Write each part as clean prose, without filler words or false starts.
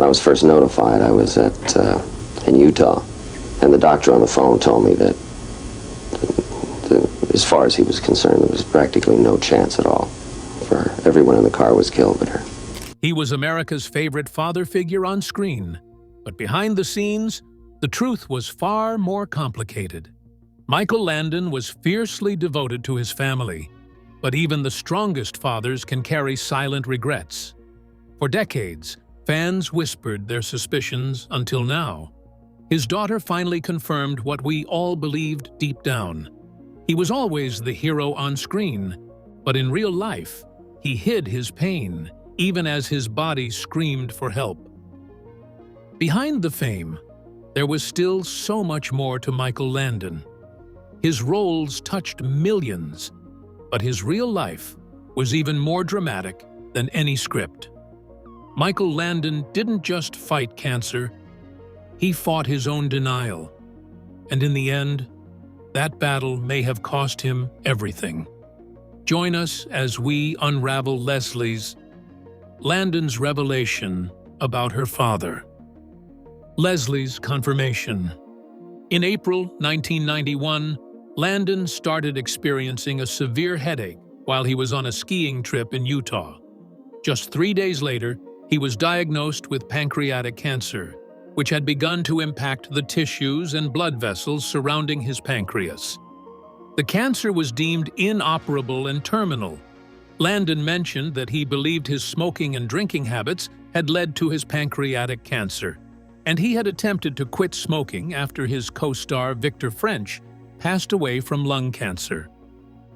I was first notified, I was in Utah, and the doctor on the phone told me that as far as he was concerned, there was practically no chance at all. For everyone in the car was killed but her. He was America's favorite father figure on screen, but behind the scenes, the truth was far more complicated. Michael Landon was fiercely devoted to his family, but even the strongest fathers can carry silent regrets. For decades, fans whispered their suspicions until now. His daughter finally confirmed what we all believed deep down. He was always the hero on screen, but in real life, he hid his pain, even as his body screamed for help. Behind the fame, there was still so much more to Michael Landon. His roles touched millions, but his real life was even more dramatic than any script. Michael Landon didn't just fight cancer, he fought his own denial. And in the end, that battle may have cost him everything. Join us as we unravel Landon's revelation about her father. Leslie's confirmation. In April 1991, Landon started experiencing a severe headache while he was on a skiing trip in Utah. Just 3 days later, he was diagnosed with pancreatic cancer, which had begun to impact the tissues and blood vessels surrounding his pancreas. The cancer was deemed inoperable and terminal. Landon mentioned that he believed his smoking and drinking habits had led to his pancreatic cancer, and he had attempted to quit smoking after his co-star Victor French passed away from lung cancer.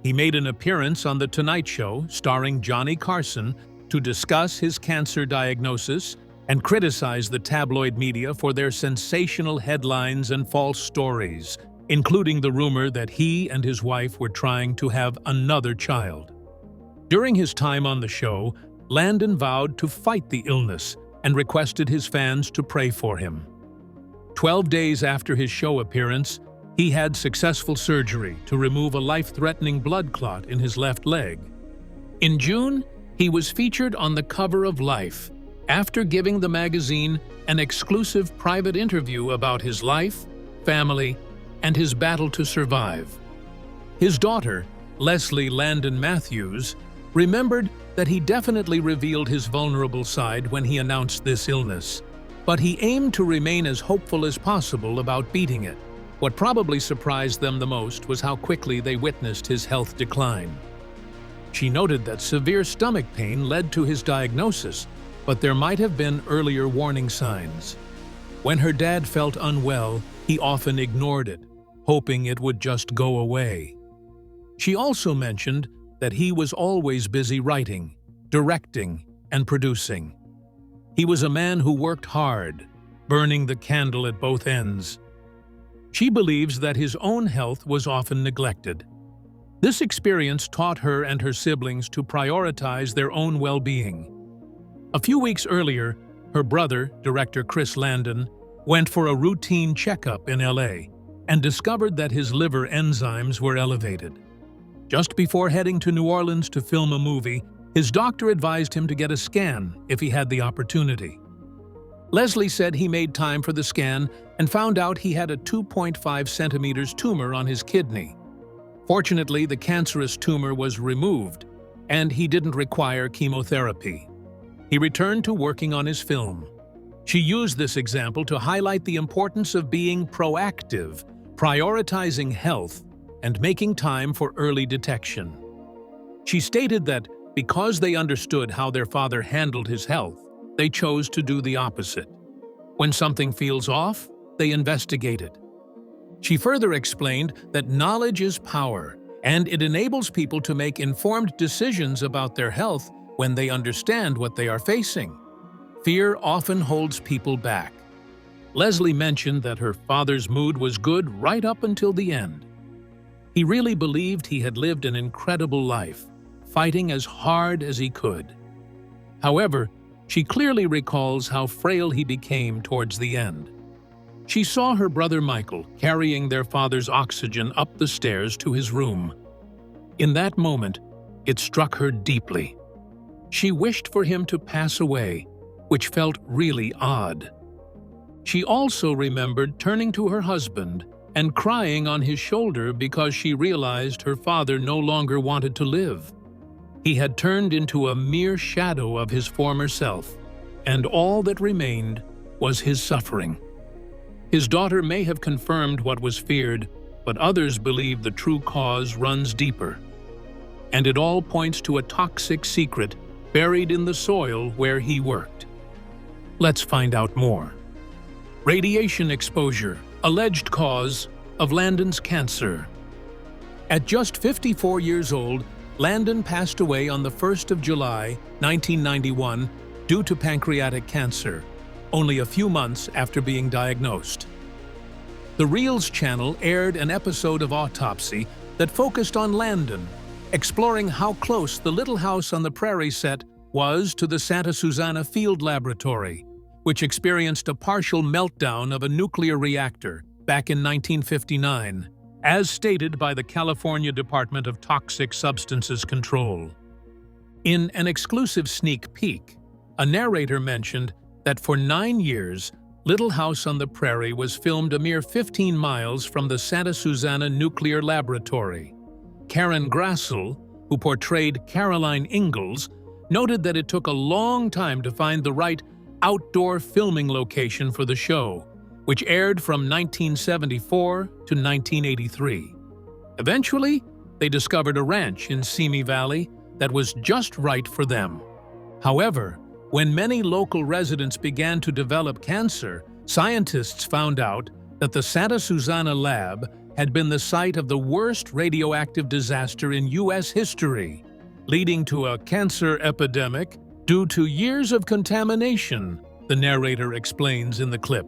He made an appearance on The Tonight Show starring Johnny Carson to discuss his cancer diagnosis and criticize the tabloid media for their sensational headlines and false stories, including the rumor that he and his wife were trying to have another child. During his time on the show, Landon vowed to fight the illness and requested his fans to pray for him. 12 days after his show appearance, he had successful surgery to remove a life-threatening blood clot in his left leg. In June, he was featured on the cover of Life after giving the magazine an exclusive private interview about his life, family, and his battle to survive. His daughter, Leslie Landon Matthews, remembered that he definitely revealed his vulnerable side when he announced this illness, but he aimed to remain as hopeful as possible about beating it. What probably surprised them the most was how quickly they witnessed his health decline. She noted that severe stomach pain led to his diagnosis, but there might have been earlier warning signs. When her dad felt unwell, he often ignored it, hoping it would just go away. She also mentioned that he was always busy writing, directing, and producing. He was a man who worked hard, burning the candle at both ends. She believes that his own health was often neglected. This experience taught her and her siblings to prioritize their own well-being. A few weeks earlier, her brother, director Chris Landon, went for a routine checkup in LA and discovered that his liver enzymes were elevated. Just before heading to New Orleans to film a movie, his doctor advised him to get a scan if he had the opportunity. Leslie said he made time for the scan and found out he had a 2.5 centimeters tumor on his kidney. Fortunately, the cancerous tumor was removed, and he didn't require chemotherapy. He returned to working on his film. She used this example to highlight the importance of being proactive, prioritizing health, and making time for early detection. She stated that because they understood how their father handled his health, they chose to do the opposite. When something feels off, they investigate it. She further explained that knowledge is power, and it enables people to make informed decisions about their health when they understand what they are facing. Fear often holds people back. Leslie mentioned that her father's mood was good right up until the end. He really believed he had lived an incredible life, fighting as hard as he could. However, she clearly recalls how frail he became towards the end. She saw her brother Michael carrying their father's oxygen up the stairs to his room. In that moment, it struck her deeply. She wished for him to pass away, which felt really odd. She also remembered turning to her husband and crying on his shoulder because she realized her father no longer wanted to live. He had turned into a mere shadow of his former self, and all that remained was his suffering. His daughter may have confirmed what was feared, but others believe the true cause runs deeper. And it all points to a toxic secret buried in the soil where he worked. Let's find out more. Radiation exposure, alleged cause of Landon's cancer. At just 54 years old, Landon passed away on the 1st of July, 1991, due to pancreatic cancer, only a few months after being diagnosed. The Reels channel aired an episode of Autopsy that focused on Landon, exploring how close the little house on the Prairie set was to the Santa Susana Field Laboratory, which experienced a partial meltdown of a nuclear reactor back in 1959, as stated by the California Department of Toxic Substances Control. In an exclusive sneak peek, a narrator mentioned that for 9 years, Little House on the Prairie was filmed a mere 15 miles from the Santa Susana Nuclear Laboratory. Karen Grassel, who portrayed Caroline Ingalls, noted that it took a long time to find the right outdoor filming location for the show, which aired from 1974 to 1983. Eventually, they discovered a ranch in Simi Valley that was just right for them. However, when many local residents began to develop cancer, scientists found out that the Santa Susana lab had been the site of the worst radioactive disaster in U.S. history, leading to a cancer epidemic due to years of contamination, the narrator explains in the clip.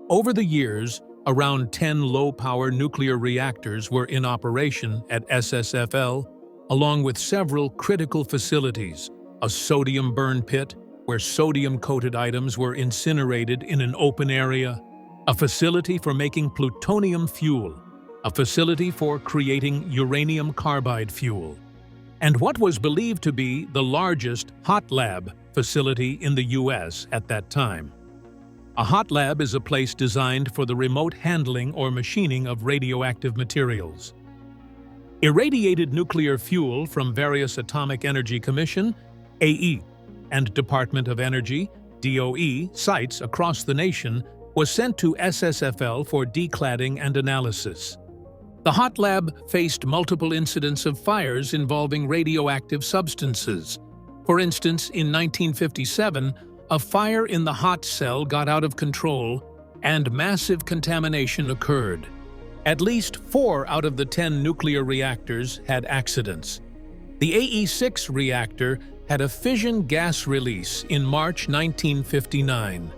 Over the years, around 10 low-power nuclear reactors were in operation at SSFL, along with several critical facilities, a sodium burn pit, where sodium-coated items were incinerated in an open area, a facility for making plutonium fuel, a facility for creating uranium carbide fuel, and what was believed to be the largest hot lab facility in the U.S. at that time. A hot lab is a place designed for the remote handling or machining of radioactive materials. Irradiated nuclear fuel from various Atomic Energy Commission, AE, and Department of Energy, DOE, sites across the nation was sent to SSFL for decladding and analysis. The hot lab faced multiple incidents of fires involving radioactive substances. For instance, in 1957, a fire in the hot cell got out of control and massive contamination occurred. At least 4 out of the 10 nuclear reactors had accidents. The AE6 reactor had a fission gas release in March 1959.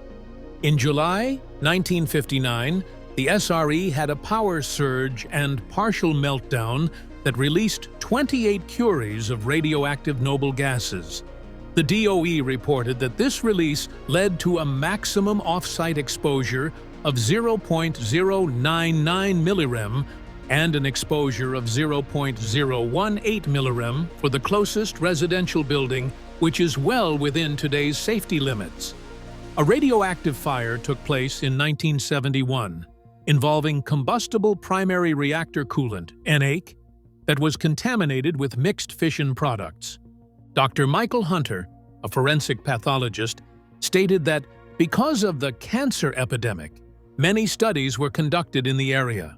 In July 1959, the SRE had a power surge and partial meltdown that released 28 curies of radioactive noble gases. The DOE reported that this release led to a maximum off-site exposure of 0.099 millirem and an exposure of 0.018 millirem for the closest residential building, which is well within today's safety limits. A radioactive fire took place in 1971, involving combustible primary reactor coolant, NAC, that was contaminated with mixed fission products. Dr. Michael Hunter, a forensic pathologist, stated that because of the cancer epidemic, many studies were conducted in the area.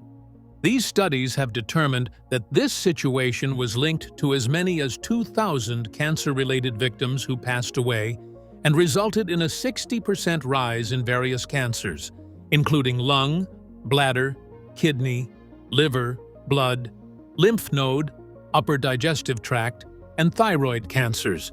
These studies have determined that this situation was linked to as many as 2,000 cancer-related victims who passed away and resulted in a 60% rise in various cancers, including lung, bladder, kidney, liver, blood, lymph node, upper digestive tract, and thyroid cancers.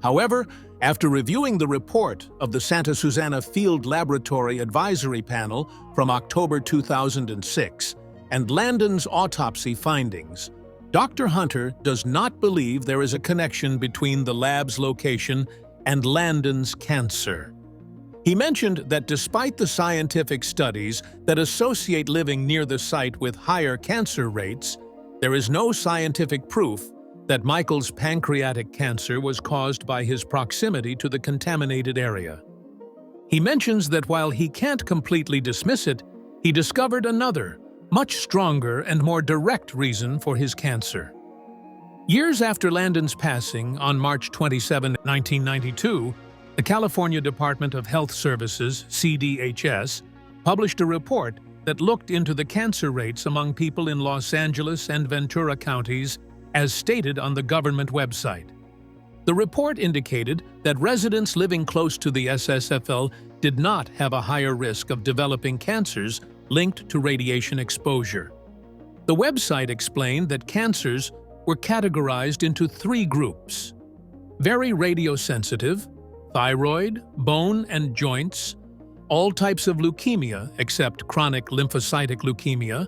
However, after reviewing the report of the Santa Susana Field Laboratory Advisory Panel from October 2006 and Landon's autopsy findings, Dr. Hunter does not believe there is a connection between the lab's location and Landon's cancer. He mentioned that despite the scientific studies that associate living near the site with higher cancer rates, there is no scientific proof that Michael's pancreatic cancer was caused by his proximity to the contaminated area. He mentions that while he can't completely dismiss it, he discovered another, much stronger and more direct reason for his cancer. Years after Landon's passing, on March 27, 1992, the California Department of Health Services, CDHS, published a report that looked into the cancer rates among people in Los Angeles and Ventura counties, as stated on the government website. The report indicated that residents living close to the SSFL did not have a higher risk of developing cancers linked to radiation exposure. The website explained that cancers were categorized into 3 groups: very radiosensitive, thyroid, bone and joints, all types of leukemia except chronic lymphocytic leukemia,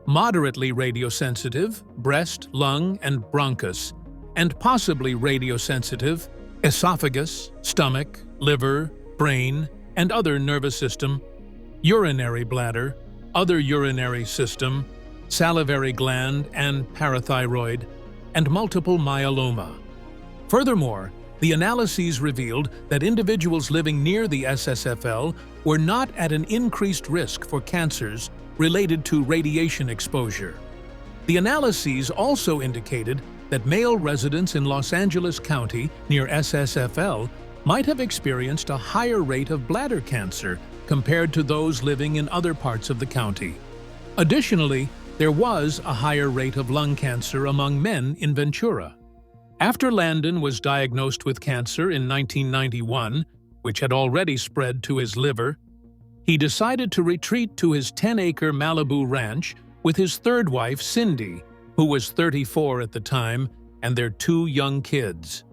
moderately radiosensitive, breast, lung, and bronchus, and possibly radiosensitive, esophagus, stomach, liver, brain, and other nervous system, urinary bladder, other urinary system, salivary gland and parathyroid, and multiple myeloma. Furthermore, the analyses revealed that individuals living near the SSFL were not at an increased risk for cancers related to radiation exposure. The analyses also indicated that male residents in Los Angeles County near SSFL might have experienced a higher rate of bladder cancer compared to those living in other parts of the county. Additionally, there was a higher rate of lung cancer among men in Ventura. After Landon was diagnosed with cancer in 1991, which had already spread to his liver, he decided to retreat to his 10-acre Malibu ranch with his third wife, Cindy, who was 34 at the time, and their 2 young kids.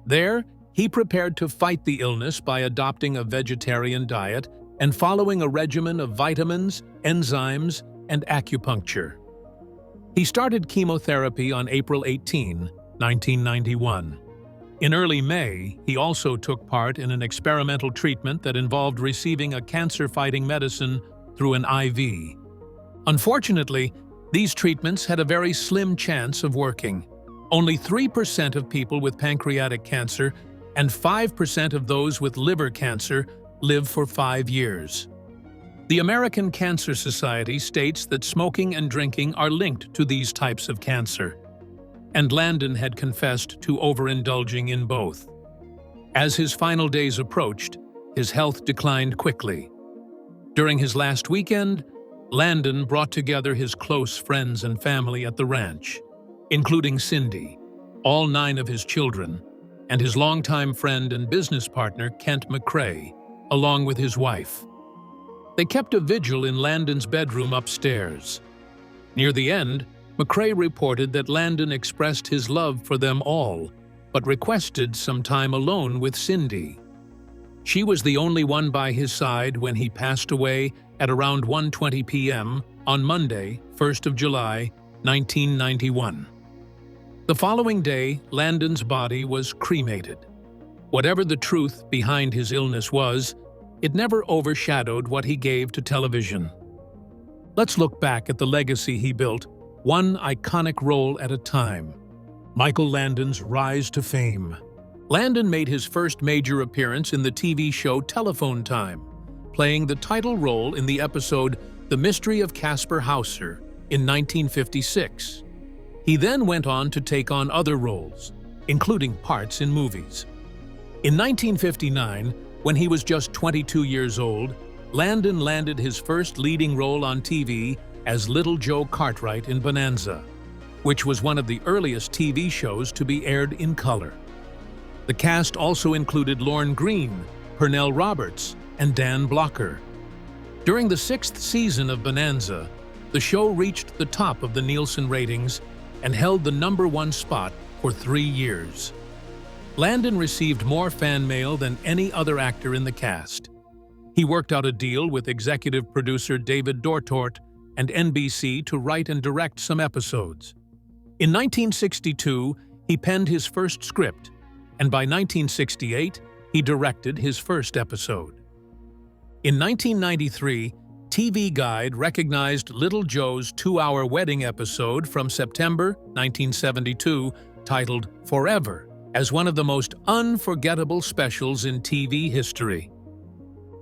There, he prepared to fight the illness by adopting a vegetarian diet and following a regimen of vitamins, enzymes, and acupuncture. He started chemotherapy on April 18, 1991. In early May, he also took part in an experimental treatment that involved receiving a cancer-fighting medicine through an IV. Unfortunately, these treatments had a very slim chance of working. Only 3% of people with pancreatic cancer and 5% of those with liver cancer live for 5 years. The American Cancer Society states that smoking and drinking are linked to these types of cancer, and Landon had confessed to overindulging in both. As his final days approached, his health declined quickly. During his last weekend, Landon brought together his close friends and family at the ranch, including Cindy, all 9 of his children, and his longtime friend and business partner, Kent McCrae, along with his wife. They kept a vigil in Landon's bedroom upstairs. Near the end, McCrae reported that Landon expressed his love for them all, but requested some time alone with Cindy. She was the only one by his side when he passed away at around 1:20 p.m. on Monday, 1st of July, 1991. The following day, Landon's body was cremated. Whatever the truth behind his illness was, it never overshadowed what he gave to television. Let's look back at the legacy he built, one iconic role at a time. Michael Landon's rise to fame. Landon made his first major appearance in the TV show Telephone Time, playing the title role in the episode The Mystery of Caspar Hauser in 1956. He then went on to take on other roles, including parts in movies. In 1959, when he was just 22 years old, Landon landed his first leading role on TV as Little Joe Cartwright in Bonanza, which was one of the earliest TV shows to be aired in color. The cast also included Lorne Greene, Pernell Roberts, and Dan Blocker. During the 6th season of Bonanza, the show reached the top of the Nielsen ratings and held the #1 spot for 3 years. Landon received more fan mail than any other actor in the cast. He worked out a deal with executive producer David Dortort and NBC to write and direct some episodes. In 1962, he penned his first script, and by 1968, he directed his first episode. In 1993, TV Guide recognized Little Joe's 2-hour wedding episode from September 1972 titled Forever, as one of the most unforgettable specials in TV history.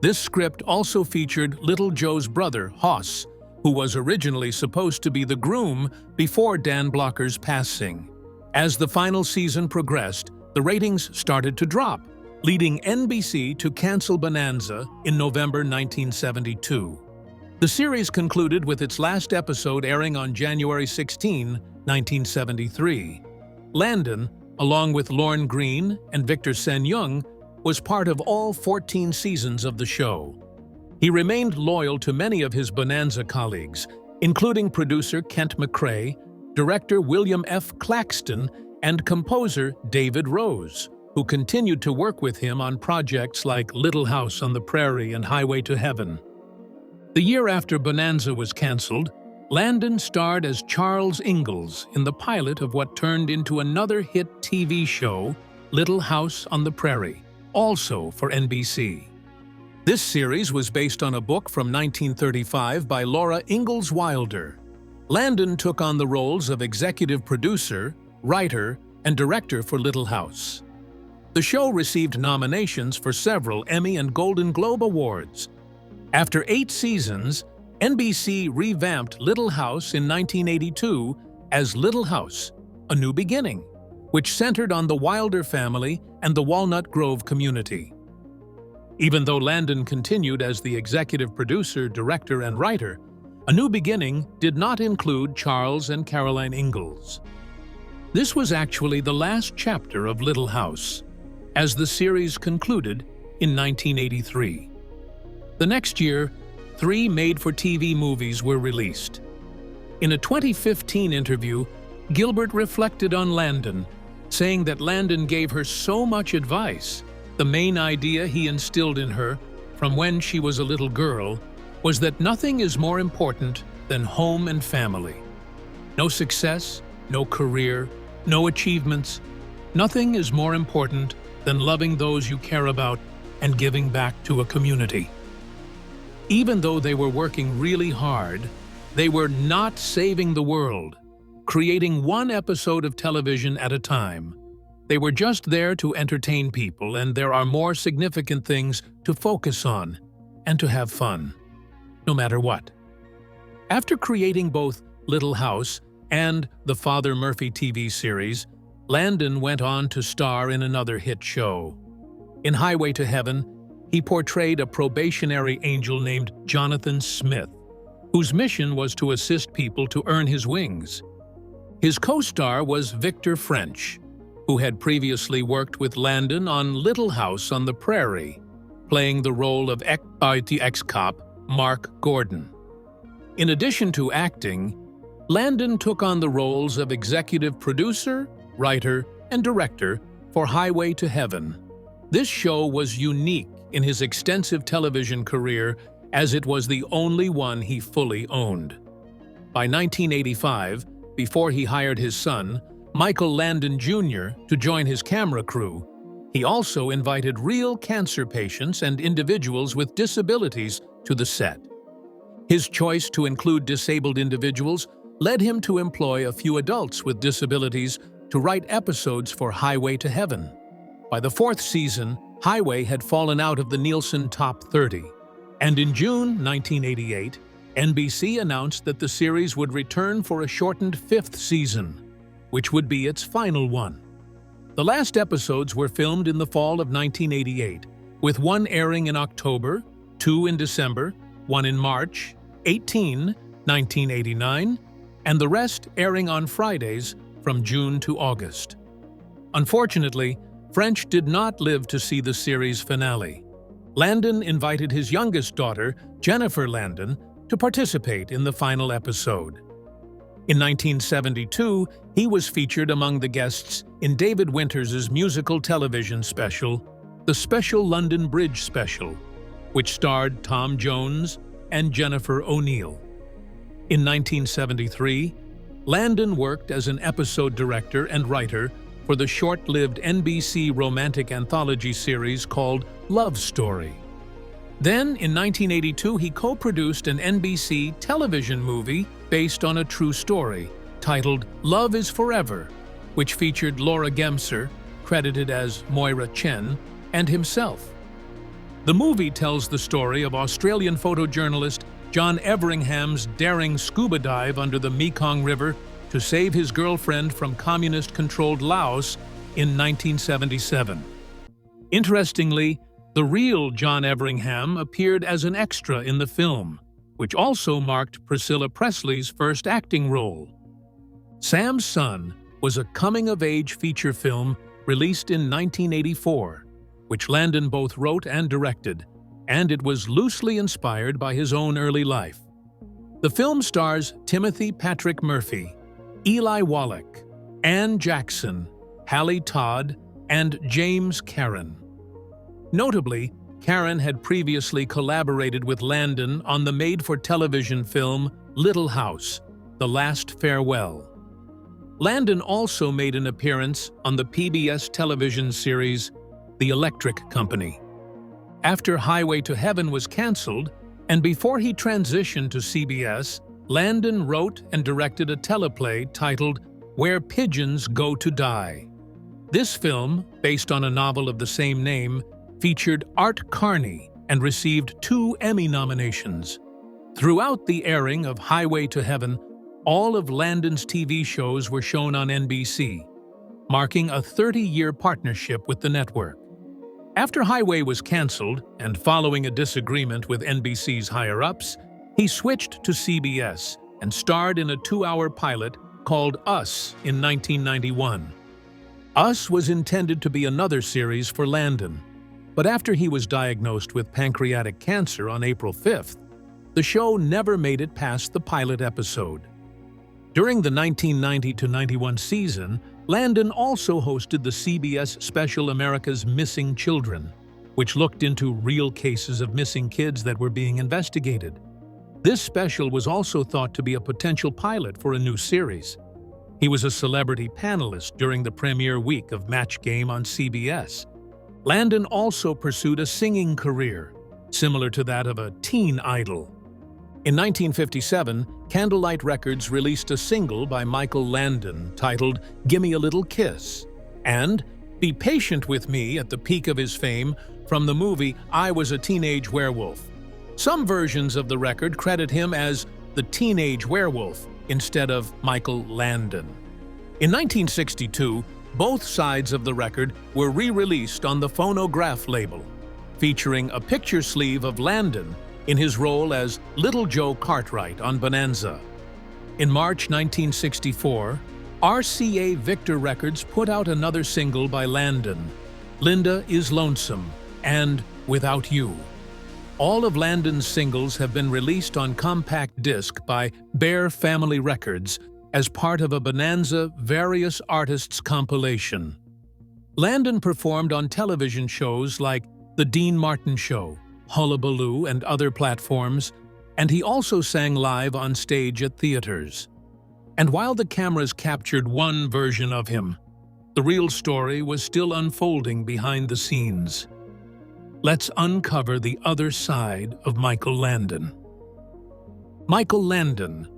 This script also featured Little Joe's brother, Hoss, who was originally supposed to be the groom before Dan Blocker's passing. As the final season progressed, the ratings started to drop, leading NBC to cancel Bonanza in November 1972. The series concluded with its last episode airing on January 16, 1973. Landon, along with Lorne Greene and Victor Sen-Yung, was part of all 14 seasons of the show. He remained loyal to many of his Bonanza colleagues, including producer Kent McCrae, director William F. Claxton, and composer David Rose, who continued to work with him on projects like Little House on the Prairie and Highway to Heaven. The year after Bonanza was canceled, Landon starred as Charles Ingalls in the pilot of what turned into another hit TV show, Little House on the Prairie, also for NBC. This series was based on a book from 1935 by Laura Ingalls Wilder. Landon took on the roles of executive producer, writer, and director for Little House. The show received nominations for several Emmy and Golden Globe Awards. After 8 seasons, NBC revamped Little House in 1982 as Little House: A New Beginning, which centered on the Wilder family and the Walnut Grove community. Even though Landon continued as the executive producer, director, and writer, A New Beginning did not include Charles and Caroline Ingalls. This was actually the last chapter of Little House, as the series concluded in 1983. The next year, 3 made-for-TV movies were released. In a 2015 interview, Gilbert reflected on Landon, saying that Landon gave her so much advice. The main idea he instilled in her, from when she was a little girl, was that nothing is more important than home and family. No success, no career, no achievements. Nothing is more important than loving those you care about and giving back to a community. Even though they were working really hard, they were not saving the world, creating one episode of television at a time. They were just there to entertain people, and there are more significant things to focus on and to have fun, no matter what. After creating both Little House and the Father Murphy TV series, Landon went on to star in another hit show. In Highway to Heaven, he portrayed a probationary angel named Jonathan Smith, whose mission was to assist people to earn his wings. His co-star was Victor French, who had previously worked with Landon on Little House on the Prairie, playing the role of ex-cop Mark Gordon. In addition to acting, Landon took on the roles of executive producer, writer, and director for Highway to Heaven. This show was unique in his extensive television career, as it was the only one he fully owned. By 1985, before he hired his son, Michael Landon Jr., to join his camera crew, he also invited real cancer patients and individuals with disabilities to the set. His choice to include disabled individuals led him to employ a few adults with disabilities to write episodes for Highway to Heaven. By the 4th season, Highway had fallen out of the Nielsen Top 30, and in June 1988, NBC announced that the series would return for a shortened 5th season, which would be its final one. The last episodes were filmed in the fall of 1988, with one airing in October, 2 in December, 1 in March, 18, 1989, and the rest airing on Fridays from June to August. Unfortunately, French did not live to see the series finale. Landon invited his youngest daughter, Jennifer Landon, to participate in the final episode. In 1972, he was featured among the guests in David Winters's musical television special, The Special London Bridge Special, which starred Tom Jones and Jennifer O'Neill. In 1973, Landon worked as an episode director and writer for the short-lived NBC romantic anthology series called Love Story. Then, in 1982, he co-produced an NBC television movie based on a true story, titled Love is Forever, which featured Laura Gemser, credited as Moira Chen, and himself. The movie tells the story of Australian photojournalist John Everingham's daring scuba dive under the Mekong River to save his girlfriend from communist-controlled Laos in 1977. Interestingly, the real John Everingham appeared as an extra in the film, which also marked Priscilla Presley's first acting role. Sam's Son was a coming-of-age feature film released in 1984, which Landon both wrote and directed, and it was loosely inspired by his own early life. The film stars Timothy Patrick Murphy, Eli Wallach, Ann Jackson, Hallie Todd, and James Karen. Notably, Karen had previously collaborated with Landon on the made-for-television film Little House, The Last Farewell. Landon also made an appearance on the PBS television series The Electric Company. After Highway to Heaven was canceled, and before he transitioned to CBS, Landon wrote and directed a teleplay titled Where Pigeons Go to Die. This film, based on a novel of the same name, featured Art Carney and received 2 Emmy nominations. Throughout the airing of Highway to Heaven, all of Landon's TV shows were shown on NBC, marking a 30-year partnership with the network. After Highway was canceled, and following a disagreement with NBC's higher-ups, he switched to CBS and starred in a 2-hour pilot called Us in 1991. Us was intended to be another series for Landon, but after he was diagnosed with pancreatic cancer on April 5th, the show never made it past the pilot episode. During the 1990-91 season, Landon also hosted the CBS special America's Missing Children, which looked into real cases of missing kids that were being investigated. This special was also thought to be a potential pilot for a new series. He was a celebrity panelist during the premiere week of Match Game on CBS. Landon also pursued a singing career, similar to that of a teen idol. In 1957, Candlelight Records released a single by Michael Landon titled Gimme a Little Kiss, and Be Patient with Me at the peak of his fame from the movie I Was a Teenage Werewolf. Some versions of the record credit him as the Teenage Werewolf instead of Michael Landon. In 1962, both sides of the record were re-released on the Phonograph label, featuring a picture sleeve of Landon in his role as Little Joe Cartwright on Bonanza. In March 1964, RCA Victor Records put out another single by Landon, Linda is Lonesome and Without You. All of Landon's singles have been released on compact disc by Bear Family Records as part of a Bonanza Various Artists compilation. Landon performed on television shows like The Dean Martin Show, Hullabaloo, and other platforms, and he also sang live on stage at theaters. And while the cameras captured one version of him, the real story was still unfolding behind the scenes. Let's uncover the other side of Michael Landon. Michael Landon.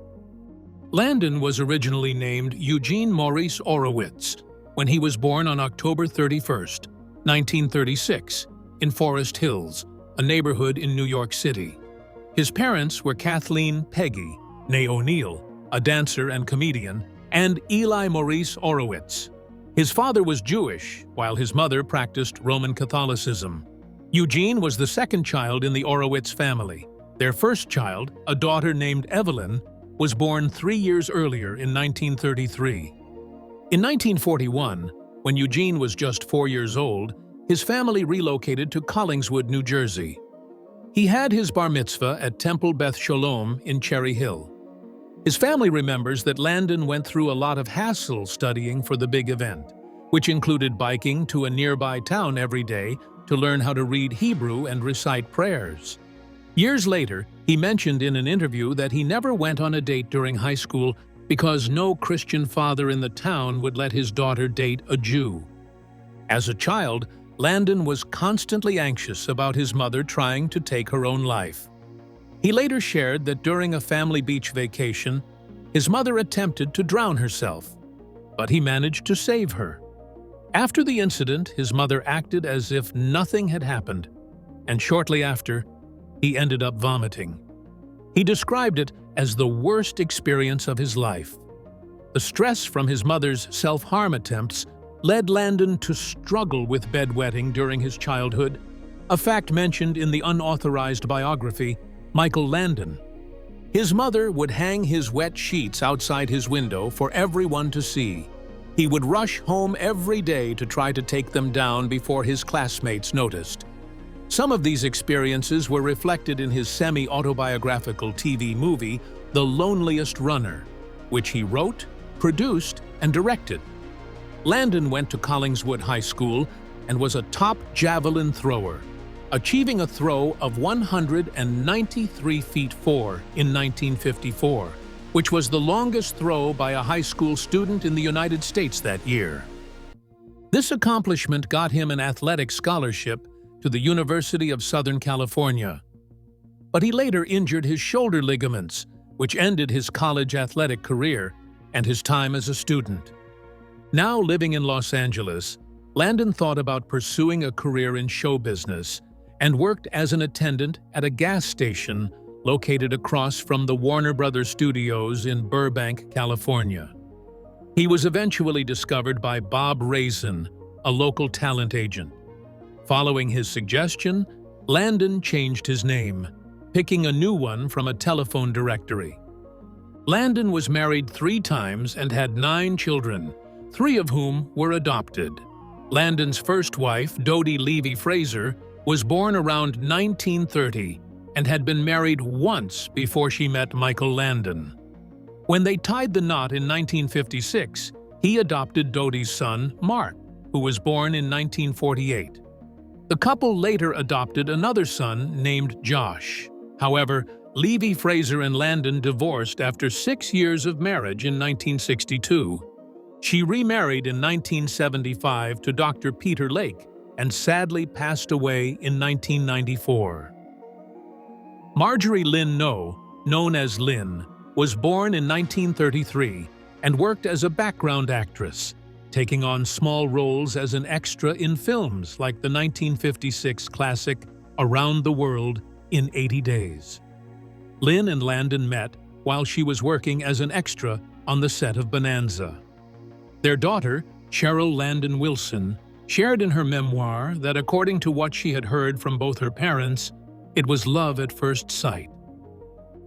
Landon was originally named Eugene Maurice Orowitz when he was born on October 31, 1936, in Forest Hills, a neighborhood in New York City. His parents were Kathleen Peggy, née O'Neill, a dancer and comedian, and Eli Maurice Orowitz. His father was Jewish, while his mother practiced Roman Catholicism. Eugene was the second child in the Orowitz family. Their first child, a daughter named Evelyn, was born 3 years earlier in 1933. In 1941, when Eugene was just 4 years old, his family relocated to Collingswood, New Jersey. He had his bar mitzvah at Temple Beth Shalom in Cherry Hill. His family remembers that Landon went through a lot of hassle studying for the big event, which included biking to a nearby town every day to learn how to read Hebrew and recite prayers. Years later, he mentioned in an interview that he never went on a date during high school because no Christian father in the town would let his daughter date a Jew. As a child, Landon was constantly anxious about his mother trying to take her own life. He later shared that during a family beach vacation, his mother attempted to drown herself. but he managed to save her. After the incident, his mother acted as if nothing had happened, and shortly after, he ended up vomiting. He described it as the worst experience of his life. The stress from his mother's self-harm attempts led Landon to struggle with bedwetting during his childhood, a fact mentioned in the unauthorized biography, Michael Landon. His mother would hang his wet sheets outside his window for everyone to see. He would rush home every day to try to take them down before his classmates noticed. Some of these experiences were reflected in his semi-autobiographical TV movie, The Loneliest Runner, which he wrote, produced, and directed. Landon went to Collingswood High School and was a top javelin thrower, achieving a throw of 193 feet 4 in 1954, which was the longest throw by a high school student in the United States that year. This accomplishment got him an athletic scholarship to the University of Southern California. But he later injured his shoulder ligaments, which ended his college athletic career and his time as a student. Now living in Los Angeles, Landon thought about pursuing a career in show business and worked as an attendant at a gas station located across from the Warner Brothers studios in Burbank, California. He was eventually discovered by Bob Raisin, a local talent agent. Following his suggestion, Landon changed his name, picking a new one from a telephone directory. Landon was married 3 times and had 9 children, 3 of whom were adopted. Landon's first wife, Dodie Levy Fraser, was born around 1930 and had been married once before she met Michael Landon. When they tied the knot in 1956, he adopted Dodie's son, Mark, who was born in 1948. The couple later adopted another son named Josh. However, Levy Fraser and Landon divorced after 6 years of marriage in 1962. She remarried in 1975 to Dr. Peter Lake and sadly passed away in 1994. Marjorie Lynn Noe, known as Lynn, was born in 1933 and worked as a background actress, taking on small roles as an extra in films like the 1956 classic Around the World in 80 Days. Lynn and Landon met while she was working as an extra on the set of Bonanza. Their daughter, Cheryl Landon Wilson, shared in her memoir that according to what she had heard from both her parents, it was love at first sight.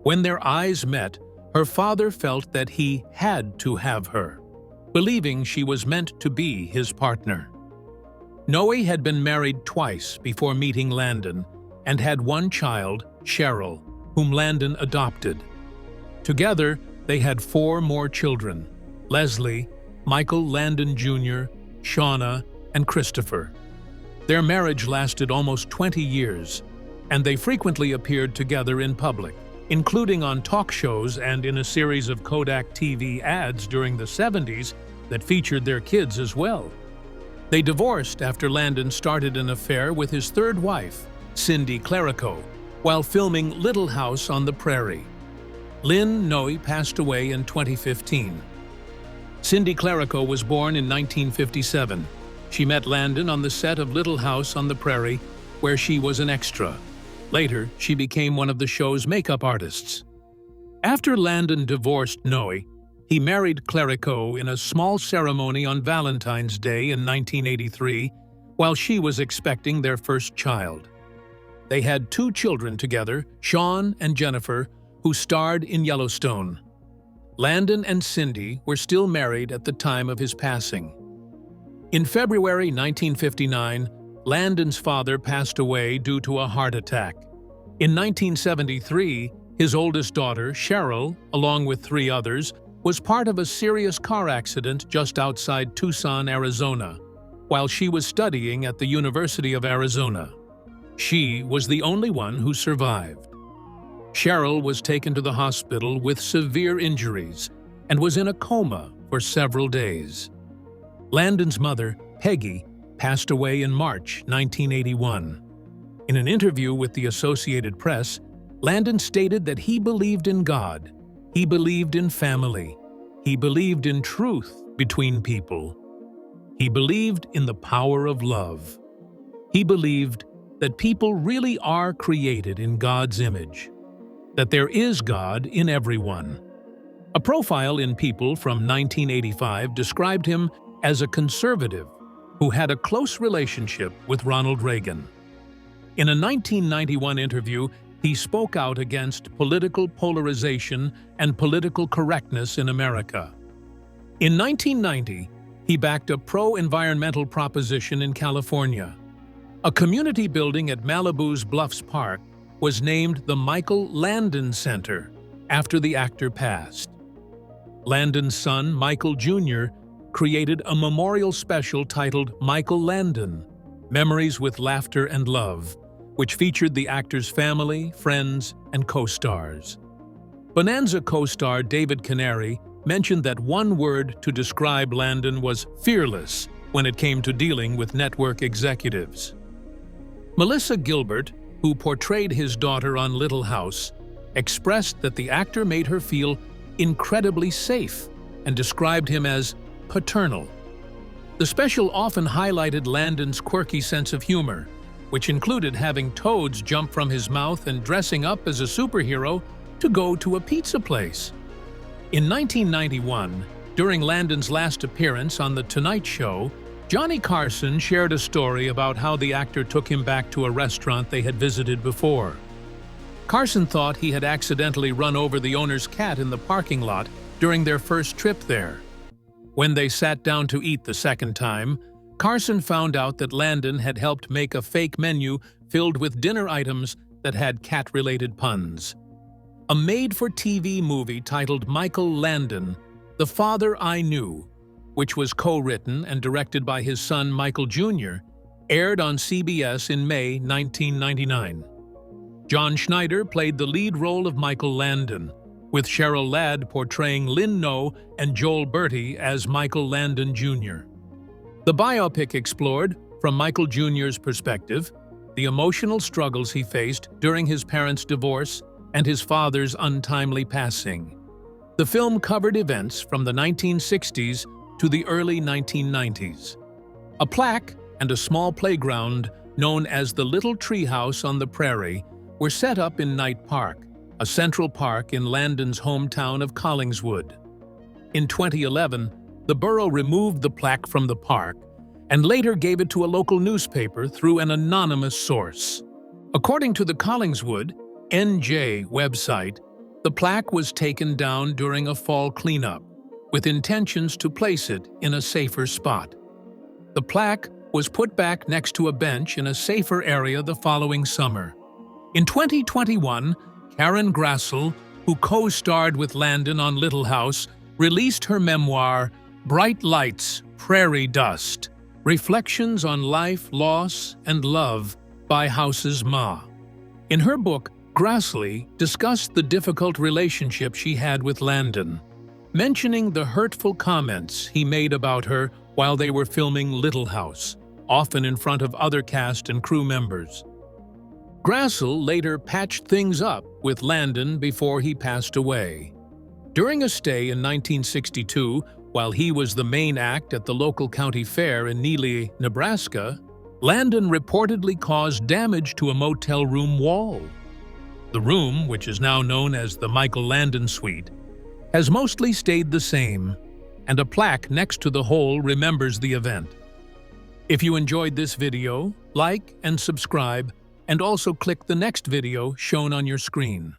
When their eyes met, her father felt that he had to have her, believing she was meant to be his partner. Noe had been married twice before meeting Landon and had 1 child, Cheryl, whom Landon adopted. Together, they had 4 more children: Leslie, Michael Landon Jr., Shauna, and Christopher. Their marriage lasted almost 20 years, and they frequently appeared together in public, including on talk shows and in a series of Kodak TV ads during the 70s that featured their kids as well. They divorced after Landon started an affair with his 3rd wife, Cindy Clerico, while filming Little House on the Prairie. Lynn Noe passed away in 2015. Cindy Clerico was born in 1957. She met Landon on the set of Little House on the Prairie, where she was an extra. Later, she became one of the show's makeup artists. After Landon divorced Noe, he married Clerico in a small ceremony on Valentine's Day in 1983, while she was expecting their first child. They had 2 children together, Sean and Jennifer, who starred in Yellowstone. Landon and Cindy were still married at the time of his passing. In February 1959, Landon's father passed away due to a heart attack. In 1973, his oldest daughter, Cheryl, along with 3 others, was part of a serious car accident just outside Tucson, Arizona, while she was studying at the University of Arizona. She was the only one who survived. Cheryl was taken to the hospital with severe injuries and was in a coma for several days. Landon's mother, Peggy, passed away in March 1981. In an interview with the Associated Press, Landon stated that he believed in God, he believed in family, he believed in truth between people. He believed in the power of love. He believed that people really are created in God's image, that there is God in everyone. A profile in People from 1985 described him as a conservative who had a close relationship with Ronald Reagan. In a 1991 interview, he spoke out against political polarization and political correctness in America. In 1990, he backed a pro-environmental proposition in California. A community building at Malibu's Bluffs Park was named the Michael Landon Center after the actor passed. Landon's son, Michael Jr., created a memorial special titled Michael Landon, Memories with Laughter and Love, which featured the actor's family, friends, and co-stars. Bonanza co-star David Canary mentioned that one word to describe Landon was fearless when it came to dealing with network executives. Melissa Gilbert, who portrayed his daughter on Little House, expressed that the actor made her feel incredibly safe and described him as paternal. The special often highlighted Landon's quirky sense of humor, which included having toads jump from his mouth and dressing up as a superhero to go to a pizza place. In 1991, during Landon's last appearance on The Tonight Show, Johnny Carson shared a story about how the actor took him back to a restaurant they had visited before. Carson thought he had accidentally run over the owner's cat in the parking lot during their first trip there. When they sat down to eat the second time, Carson found out that Landon had helped make a fake menu filled with dinner items that had cat-related puns. A made-for-TV movie titled Michael Landon, The Father I Knew, which was co-written and directed by his son Michael Jr., aired on CBS in May 1999. John Schneider played the lead role of Michael Landon, with Cheryl Ladd portraying Lynn No and Joel Bertie as Michael Landon Jr. The biopic explored, from Michael Jr.'s perspective, the emotional struggles he faced during his parents' divorce and his father's untimely passing. The film covered events from the 1960s to the early 1990s. A plaque and a small playground known as the Little Treehouse on the Prairie were set up in Knight Park, a central park in Landon's hometown of Collingswood. In 2011, the borough removed the plaque from the park and later gave it to a local newspaper through an anonymous source. According to the Collingswood NJ website, the plaque was taken down during a fall cleanup, with intentions to place it in a safer spot. The plaque was put back next to a bench in a safer area the following summer. In 2021, Karen Grassel, who co-starred with Landon on Little House, released her memoir, Bright Lights, Prairie Dust, Reflections on Life, Loss, and Love by House's Ma. In her book, Grassley discussed the difficult relationship she had with Landon, mentioning the hurtful comments he made about her while they were filming Little House, often in front of other cast and crew members. Grassel later patched things up with Landon before he passed away. During a stay in 1962, while he was the main act at the local county fair in Neligh, Nebraska, Landon reportedly caused damage to a motel room wall. The room, which is now known as the Michael Landon Suite, has mostly stayed the same, and a plaque next to the hole remembers the event. If you enjoyed this video, like and subscribe, and also click the next video shown on your screen.